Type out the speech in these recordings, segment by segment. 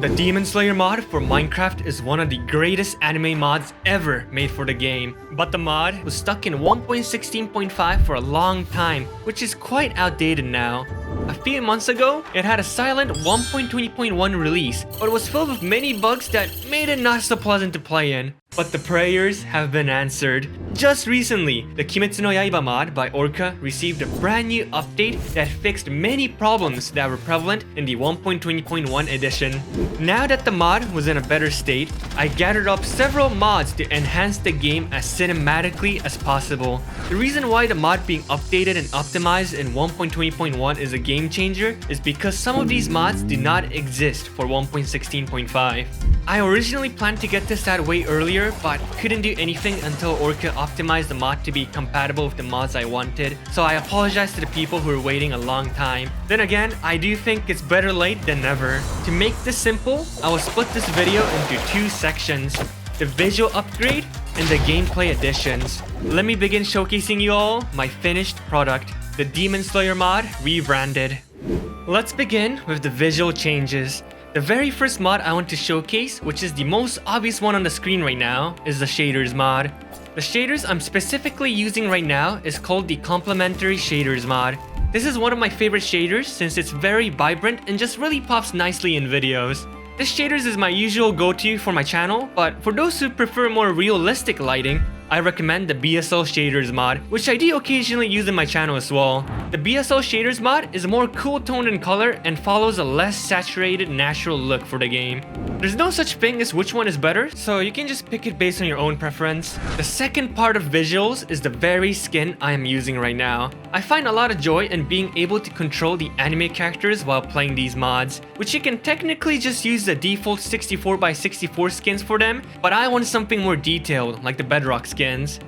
The Demon Slayer mod for Minecraft is one of the greatest anime mods ever made for the game, but the mod was stuck in 1.16.5 for a long time, which is quite outdated now. A few months ago, it had a silent 1.20.1 release, but it was filled with many bugs that made it not so pleasant to play in. But the prayers have been answered. Just recently, the Kimetsu no Yaiba mod by Orca received a brand new update that fixed many problems that were prevalent in the 1.20.1 edition. Now that the mod was in a better state, I gathered up several mods to enhance the game as cinematically as possible. The reason why the mod being updated and optimized in 1.20.1 is a game changer is because some of these mods do not exist for 1.16.5. I originally planned to get this out way earlier, but couldn't do anything until Orca optimized the mod to be compatible with the mods I wanted, so I apologize to the people who are waiting a long time. Then again, I do think it's better late than never. To make this simple, I will split this video into two sections: the visual upgrade and the gameplay additions. Let me begin showcasing you all my finished product, the Demon Slayer mod rebranded. Let's begin with the visual changes. The very first mod I want to showcase, which is the most obvious one on the screen right now, is the shaders mod. The shaders I'm specifically using right now is called the Complementary shaders mod. This is one of my favorite shaders since it's very vibrant and just really pops nicely in videos. This shaders is my usual go-to for my channel, but for those who prefer more realistic lighting, I recommend the BSL shaders mod, which I do occasionally use in my channel as well. The BSL shaders mod is more cool toned in color and follows a less saturated natural look for the game. There's no such thing as which one is better, so you can just pick it based on your own preference. The second part of visuals is the very skin I am using right now. I find a lot of joy in being able to control the anime characters while playing these mods, which you can technically just use the default 64x64 skins for them, but I want something more detailed like the bedrock skin.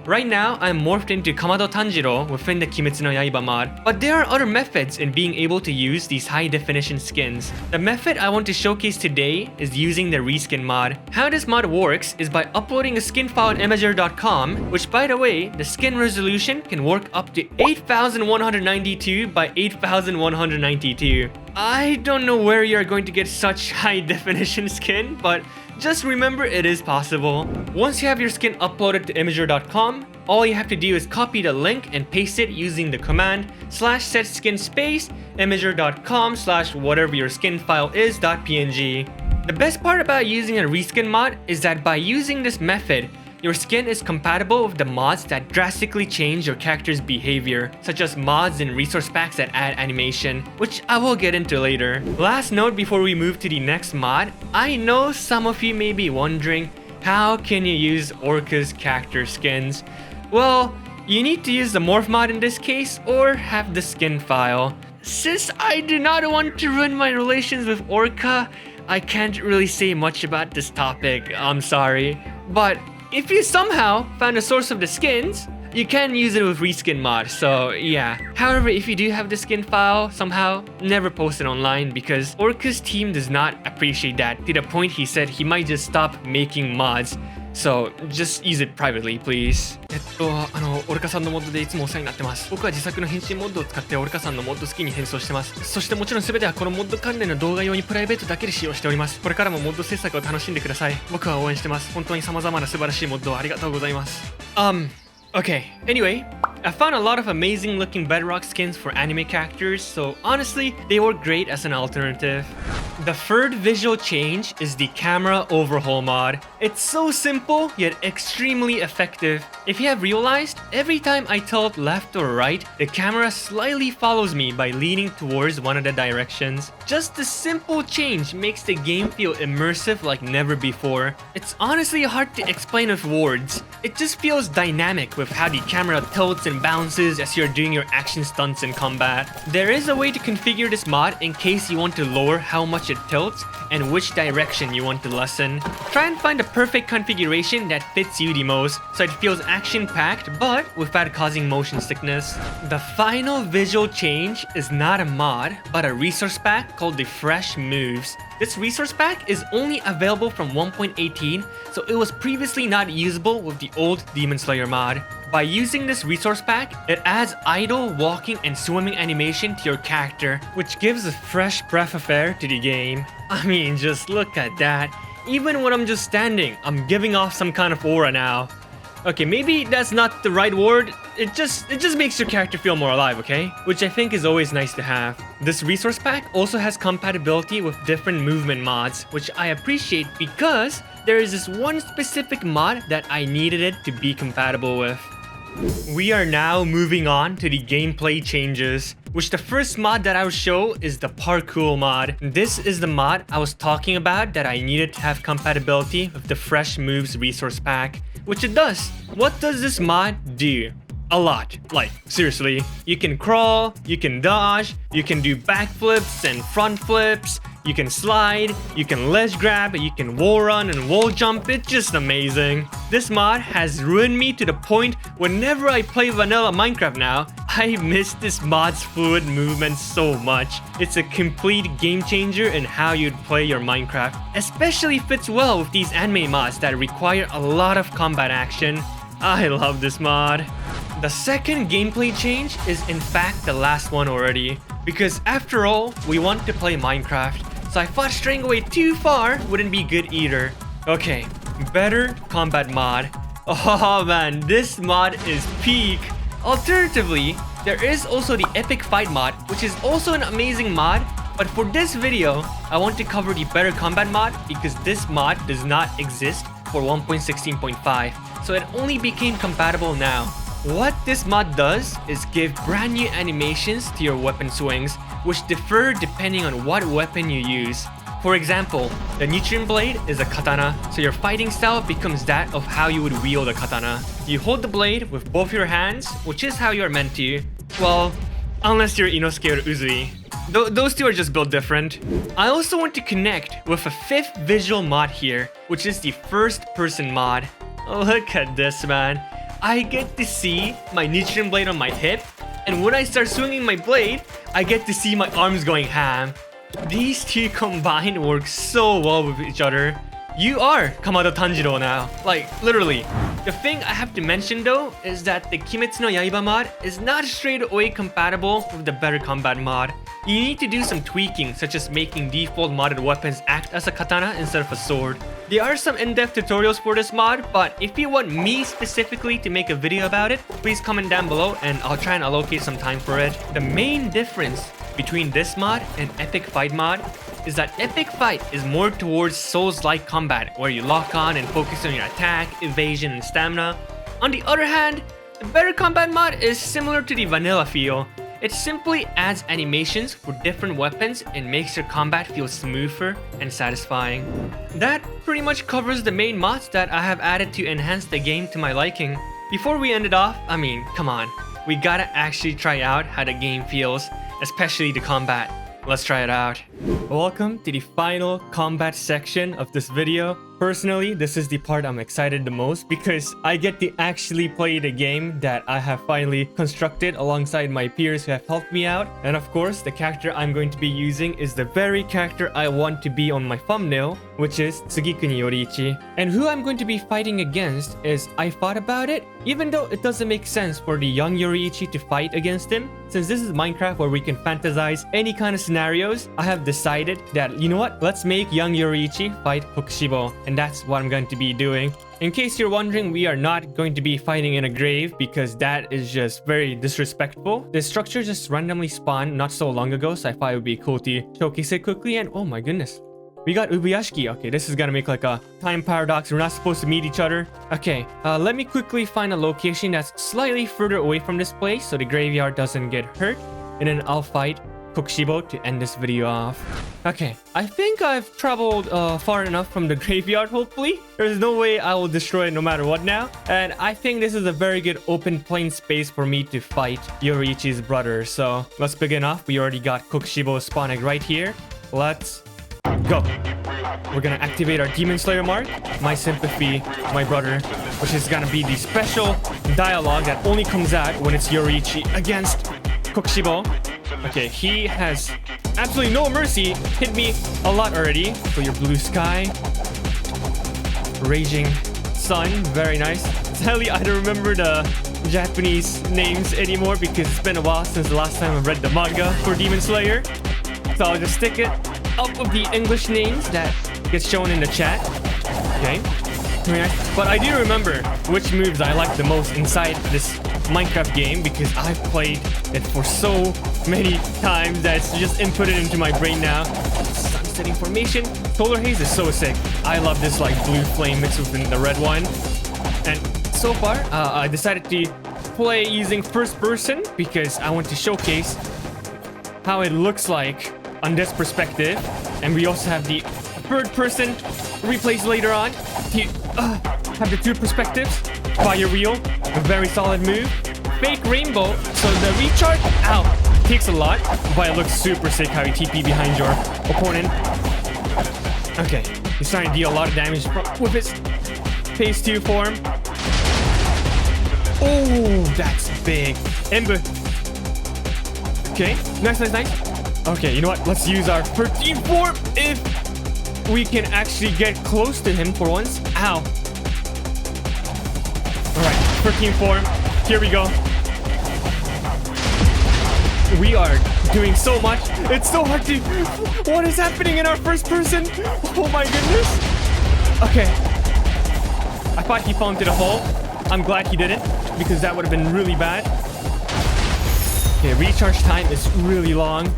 Right now, I'm morphed into Kamado Tanjiro within the Kimetsu no Yaiba mod, but there are other methods in being able to use these high definition skins. The method I want to showcase today is using the reskin mod. How this mod works is by uploading a skin file at immersion.com, which by the way, the skin resolution can work up to 8192 by 8192. I don't know where you're going to get such high definition skin, but just remember it is possible. Once you have your skin uploaded to immersion.com, all you have to do is copy the link and paste it using the command /setskin space immersion.com / whatever your skin file is .png. The best part about using a reskin mod is that by using this method, your skin is compatible with the mods that drastically change your character's behavior, such as mods and resource packs that add animation, which I will get into later. Last note before we move to the next mod, I know some of you may be wondering, how can you use Orca's character skins? Well, you need to use the morph mod in this case, or have the skin file. Since I do not want to ruin my relations with Orca, I can't really say much about this topic, I'm sorry. But if you somehow found a source of the skins, you can use it with reskin mod, so yeah. However, if you do have the skin file, somehow, never post it online because Orca's team does not appreciate that, to the point he said he might just stop making mods. So, just use it privately, please. オルカさんのモッドでいつもお世話になってます。僕は自作の変身モッドを使ってオルカさんのモッド好きに変装してます。そしてもちろん全てはこのモッド関連の動画用にプライベートだけで使用しております。これからもモッド制作を楽しんでください。僕は応援してます。本当に様々な素晴らしいモッドをありがとうございます。Okay, anyway, I found a lot of amazing looking bedrock skins for anime characters, so honestly, they work great as an alternative. The third visual change is the camera overhaul mod. It's so simple, yet extremely effective. If you have realized, every time I tilt left or right, the camera slightly follows me by leaning towards one of the directions. Just the simple change makes the game feel immersive like never before. It's honestly hard to explain with words. It just feels dynamic with how the camera tilts and bounces as you're doing your action stunts in combat. There is a way to configure this mod in case you want to lower how much it tilts and which direction you want to lessen. Try and find the perfect configuration that fits you the most so it feels action-packed but without causing motion sickness. The final visual change is not a mod but a resource pack called the Fresh Moves. This resource pack is only available from 1.18, so it was previously not usable with the old Demon Slayer mod. By using this resource pack, it adds idle, walking, and swimming animation to your character, which gives a fresh breath of air to the game. I mean, just look at that. Even when I'm just standing, I'm giving off some kind of aura now. Okay, maybe that's not the right word. It just makes your character feel more alive, okay? Which I think is always nice to have. This resource pack also has compatibility with different movement mods, which I appreciate because there is this one specific mod that I needed it to be compatible with. We are now moving on to the gameplay changes, which the first mod that I will show is the ParCool mod. This is the mod I was talking about that I needed to have compatibility with the Fresh Moves resource pack, which it does. What does this mod do? A lot. Like, seriously. You can crawl, you can dodge, you can do backflips and front flips, you can slide, you can ledge grab, you can wall run and wall jump. It's just amazing. This mod has ruined me to the point whenever I play vanilla Minecraft now, I miss this mod's fluid movement so much. It's a complete game changer in how you'd play your Minecraft. Especially fits well with these anime mods that require a lot of combat action. I love this mod. The second gameplay change is in fact the last one already, because after all, we want to play Minecraft, so I thought straying away too far wouldn't be good either. Okay, better combat mod. Oh man, this mod is peak. Alternatively, there is also the epic fight mod, which is also an amazing mod, but for this video, I want to cover the better combat mod because this mod does not exist for 1.16.5, so it only became compatible now. What this mod does is give brand new animations to your weapon swings, which differ depending on what weapon you use. For example, the Nutrient Blade is a katana, so your fighting style becomes that of how you would wield a katana. You hold the blade with both your hands, which is how you're meant to. Well, unless you're Inosuke or Uzui. Those two are just built different. I also want to connect with a fifth visual mod here, which is the first person mod. Look at this, man. I get to see my Nutrient Blade on my hip, and when I start swinging my blade, I get to see my arms going ham. These two combined work so well with each other. You are Kamado Tanjiro now, like literally. The thing I have to mention though is that the Kimetsu no Yaiba mod is not straight away compatible with the better combat mod. You need to do some tweaking, such as making default modded weapons act as a katana instead of a sword. There are some in-depth tutorials for this mod, but if you want me specifically to make a video about it, please comment down below and I'll try and allocate some time for it. The main difference between this mod and Epic Fight mod is that Epic Fight is more towards Souls-like combat, where you lock on and focus on your attack, evasion, and stamina. On the other hand, the better combat mod is similar to the vanilla feel. It simply adds animations for different weapons and makes your combat feel smoother and satisfying. That pretty much covers the main mods that I have added to enhance the game to my liking. Before we end it off, I mean, come on, we gotta actually try out how the game feels, especially the combat. Let's try it out. Welcome to the final combat section of this video. Personally, this is the part I'm excited the most because I get to actually play the game that I have finally constructed alongside my peers who have helped me out. And of course, the character I'm going to be using is the very character I want to be on my thumbnail, which is Tsugikuni Yoriichi. And who I'm going to be fighting against is, I thought about it, even though it doesn't make sense for the young Yoriichi to fight against him, since this is Minecraft where we can fantasize any kind of scenarios, I have decided that, you know what, let's make young Yoriichi fight Kokushibo. And that's what I'm going to be doing. In case you're wondering, we are not going to be fighting in a grave because that is just very disrespectful. This structure just randomly spawned not so long ago, so I thought it would be cool to showcase it quickly. And oh my goodness, we got Ubuyashiki. Okay, this is gonna make like a time paradox. We're not supposed to meet each other. Okay, let me quickly find a location that's slightly further away from this place so the graveyard doesn't get hurt, and then I'll fight Kokushibo to end this video off. Okay, I think I've traveled far enough from the graveyard, hopefully. There's no way I will destroy it no matter what now. And I think this is a very good open plain space for me to fight Yoriichi's brother. So let's begin off. We already got Kokushibo spawning right here. Let's go. We're gonna activate our Demon Slayer mark, My Sympathy, My Brother, which is gonna be the special dialogue that only comes out when it's Yoriichi against Kokushibo. Okay, he has absolutely no mercy. Hit me a lot already. For your blue sky. Raging sun. Very nice. Sadly, I don't remember the Japanese names anymore because it's been a while since the last time I read the manga for Demon Slayer. So I'll just stick it up of the English names that gets shown in the chat. Okay. Very nice. But I do remember which moves I like the most inside this Minecraft game because I've played it for so many times that it's just inputted into my brain now. Sunsetting formation. Solar haze is so sick. I love this like blue flame mixed with the red one. And so far, I decided to play using first person because I want to showcase how it looks like on this perspective. And we also have the third person replays later on to have the two perspectives. Fire wheel, a very solid move. Fake rainbow, so the recharge, takes a lot, but it looks super sick how you TP behind your opponent. Okay, he's trying to deal a lot of damage with his phase 2 form. Oh, that's big. Ember. Okay, nice. Okay, you know what? Let's use our 13 form if we can actually get close to him for once. Ow. Alright, 13 form. Here we go. We are doing so much. It's so hard to... What is happening in our first person? Oh my goodness. Okay. I thought he fell into the hole. I'm glad he didn't, because that would have been really bad. Okay, recharge time is really long.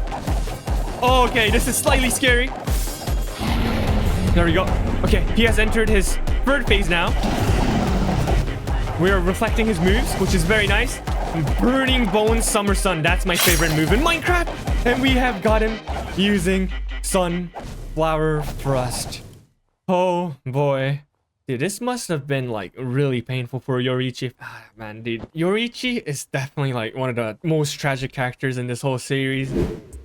Oh, okay, this is slightly scary. There we go. Okay, he has entered his third phase now. We are reflecting his moves, which is very nice. Burning Bones Summer Sun. That's my favorite move in Minecraft. And we have got him using Sunflower Thrust. Oh, boy. Dude, this must have been, like, really painful for Yoriichi. Man, dude. Yoriichi is definitely, like, one of the most tragic characters in this whole series.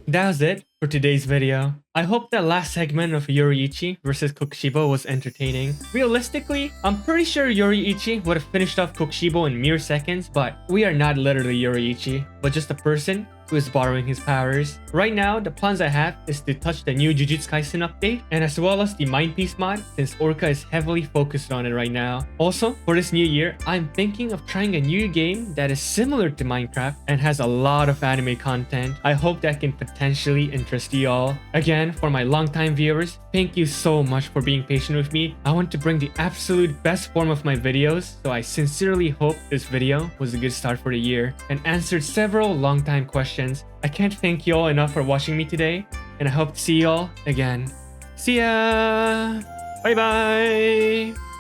That was it for today's video. I hope that last segment of Yoriichi versus Kokushibo was entertaining. Realistically, I'm pretty sure Yoriichi would have finished off Kokushibo in mere seconds, but we are not literally Yoriichi, but just a person who is borrowing his powers. Right now, the plans I have is to touch the new Jujutsu Kaisen update, and as well as the Mind Piece mod, since Orca is heavily focused on it right now. Also, for this new year, I'm thinking of trying a new game that is similar to Minecraft and has a lot of anime content. I hope that can potentially interest you all. Again, for my longtime viewers, thank you so much for being patient with me. I want to bring the absolute best form of my videos, so I sincerely hope this video was a good start for the year and answered several long-time questions. I can't thank you all enough for watching me today, and I hope to see you all again. See ya! Bye bye!